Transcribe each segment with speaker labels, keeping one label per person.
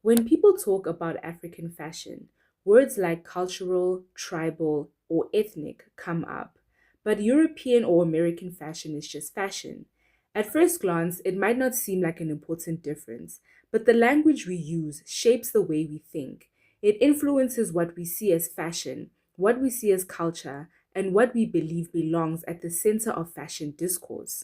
Speaker 1: When people talk about African fashion, words like cultural, tribal, or ethnic come up, but European or American fashion is just fashion. At first glance, it might not seem like an important difference, but the language we use shapes the way we think. It influences what we see as fashion, what we see as culture, and what we believe belongs at the center of fashion discourse.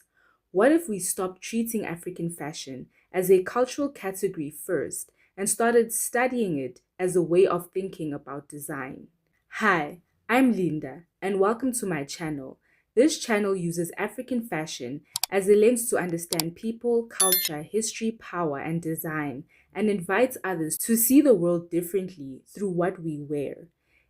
Speaker 1: What if we stopped treating African fashion as a cultural category first and started studying it as a way of thinking about design? Hi, I'm Linda, and welcome to my channel. This channel uses African fashion as a lens to understand people, culture, history, power, and design, and invites others to see the world differently through what we wear.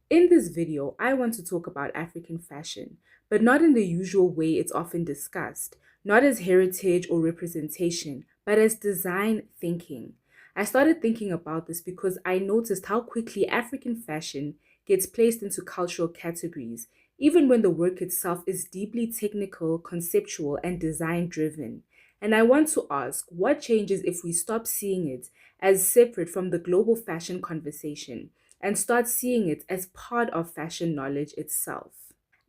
Speaker 1: In this video, I want to talk about African fashion, but not in the usual way it's often discussed, not as heritage or representation, but as design thinking. I started thinking about this because I noticed how quickly African fashion gets placed into cultural categories, even when the work itself is deeply technical, conceptual, and design driven. And I want to ask, what changes if we stop seeing it as separate from the global fashion conversation and start seeing it as part of fashion knowledge itself?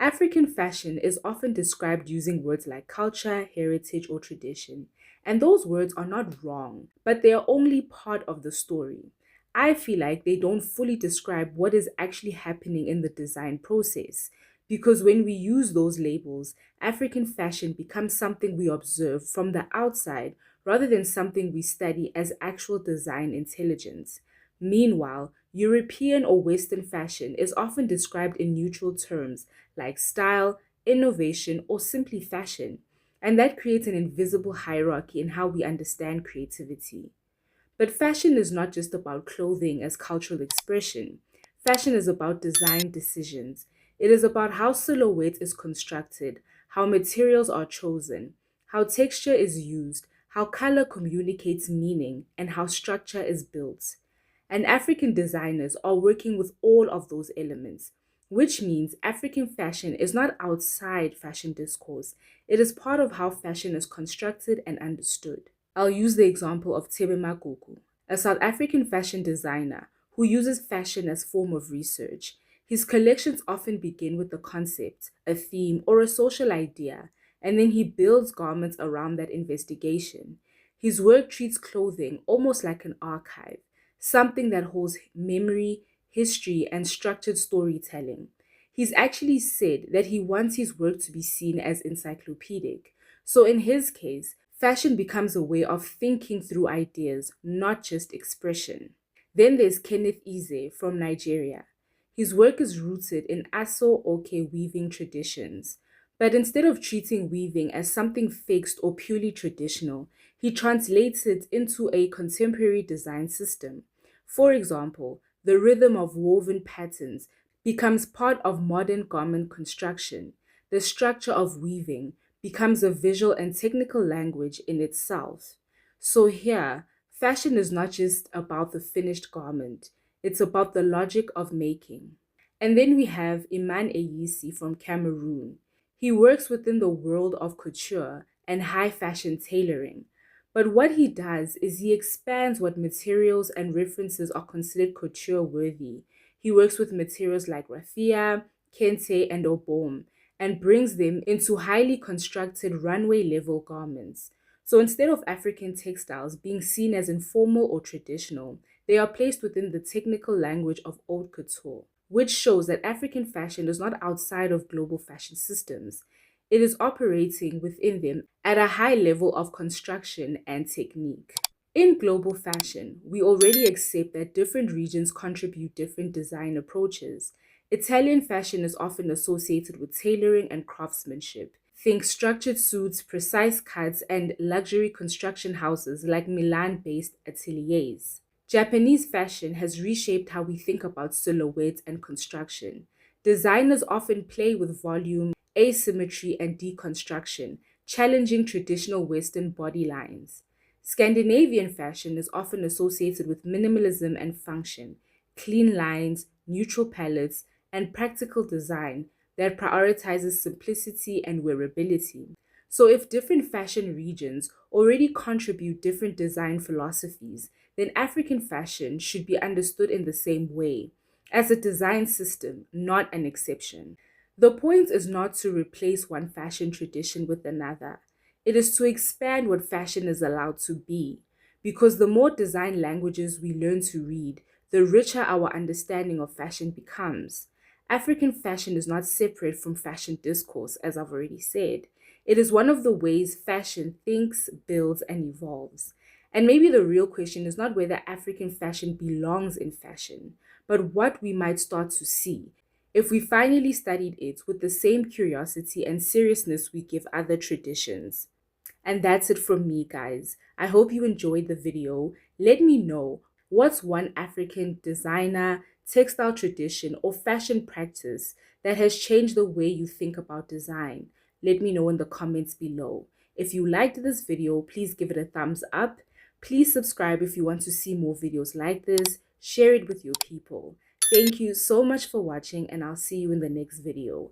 Speaker 1: African fashion is often described using words like culture, heritage, or tradition, and those words are not wrong, but they are only part of the story. I feel like they don't fully describe what is actually happening in the design process, because when we use those labels, African fashion becomes something we observe from the outside rather than something we study as actual design intelligence. Meanwhile, European or Western fashion is often described in neutral terms like style, innovation, or simply fashion, and that creates an invisible hierarchy in how we understand creativity. But fashion is not just about clothing as cultural expression. Fashion is about design decisions. It is about how silhouette is constructed, how materials are chosen, how texture is used, how color communicates meaning, and how structure is built. And African designers are working with all of those elements, which means African fashion is not outside fashion discourse. It is part of how fashion is constructed and understood. I'll use the example of Thebe Magugu, a South African fashion designer who uses fashion as form of research. His collections often begin with a concept, a theme, or a social idea, and then he builds garments around that investigation. His work treats clothing almost like an archive, something that holds memory, history, and structured storytelling. He's actually said that he wants his work to be seen as encyclopedic. So in his case, fashion becomes a way of thinking through ideas, not just expression. Then there's Kenneth Ize from Nigeria. His work is rooted in Aso Oke weaving traditions. But instead of treating weaving as something fixed or purely traditional, he translates it into a contemporary design system. For example, the rhythm of woven patterns becomes part of modern garment construction. The structure of weaving becomes a visual and technical language in itself. So here, fashion is not just about the finished garment, it's about the logic of making. And then we have Imane Ayissi from Cameroon. He works within the world of couture and high fashion tailoring. But what he does is he expands what materials and references are considered couture worthy. He works with materials like raffia, kente, and obom, and brings them into highly constructed runway level garments. So instead of African textiles being seen as informal or traditional, they are placed within the technical language of haute couture, which shows that African fashion is not outside of global fashion systems. It is operating within them at a high level of construction and technique. In global fashion, we already accept that different regions contribute different design approaches. Italian fashion is often associated with tailoring and craftsmanship. Think structured suits, precise cuts, and luxury construction houses like Milan-based ateliers. Japanese fashion has reshaped how we think about silhouette and construction. Designers often play with volume, asymmetry, and deconstruction, challenging traditional Western body lines. Scandinavian fashion is often associated with minimalism and function, clean lines, neutral palettes, and practical design that prioritizes simplicity and wearability. So, if different fashion regions already contribute different design philosophies, then African fashion should be understood in the same way, as a design system, not an exception. The point is not to replace one fashion tradition with another. It is to expand what fashion is allowed to be, because the more design languages we learn to read, the richer our understanding of fashion becomes. African fashion is not separate from fashion discourse, as I've already said. It is one of the ways fashion thinks, builds, and evolves. And maybe the real question is not whether African fashion belongs in fashion, but what we might start to see if we finally studied it with the same curiosity and seriousness we give other traditions. And that's it from me, guys. I hope you enjoyed the video. Let me know, what's one African designer, textile tradition, or fashion practice that has changed the way you think about design? Let me know in the comments below. If you liked this video, please give it a thumbs up. Please subscribe if you want to see more videos like this. Share it with your people. Thank you so much for watching, and I'll see you in the next video.